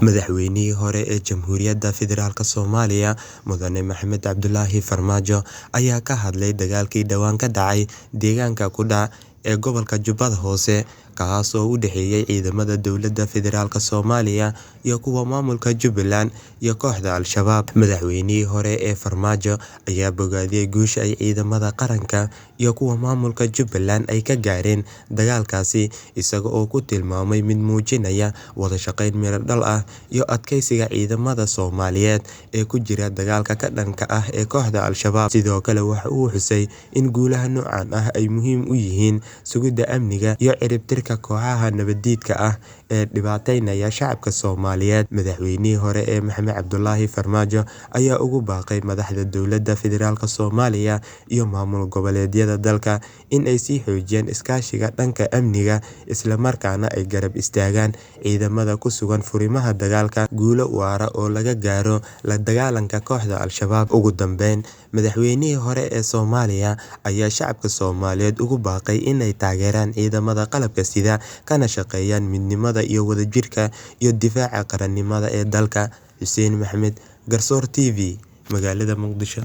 Madaxweynihii hore ee Jamhuuriyadda Federaalka Soomaaliya Mudane Maxamed Cabdulaahi Farmaajo ayaa ka hadlay dagaalkii dhawaan ka dhacay deegaanka Kudha ee gobolka Jubbada Hoose, kaas oo u dhexeeyay ciidamada dowladda federaalka Soomaaliya iyo kuwa maamulka Jubbaland iyo kooxda Al-Shabaab. Madaxweynihii hore ee Farmaajo ayaa bogaadiyay guusha ay ciidamada qaranka iyo kuwa maamulka Jubbaland ay ka gaareen dagaalkaasi, isaga oo ku tilmaamay mid muujinaya wada shaqayn miro dhal ah iyo adkeysiga ciidamada Soomaaliyeed ee ku jira dagaalka ka dhanka ah ee kooxda Al-Shabaab. Sidoo kale waxa uu xusay in guulaha noocan ah ay muhiim u yihiin sugidda amniga iyo ciribtirka kooxaha nabadiidka ah ee dhibaateynaya shacabka Soomaaliyeed. Madaxweynihii hore ee Maxamed Cabdulaahi Farmaajo ayaa ugu baaqay madaxda dowladda federaalka Soomaaliya iyo maamul goboleedyada dalka in ay sii xoojiyaan iskaashiga dhanka amniga, isla markaana ay garab istaagaan ciidamada ku sugan furimaha dagaalka guulo waara oo laga gaaro la dagaalanka kooxda Al-Shabaab. Ugu dambeyn, madaxweynihii hore ee Soomaaliya ayaa shacabka Soomaaliyeed ugu baaqay inay taageeraan ciidamada qalabka sida, kana shaqeeyaan midnimada iyo wadajirka iyo difaaca qarannimada ee dalka. Xuseen Maxamed, Garsoor TV, magaalada Muqdisho.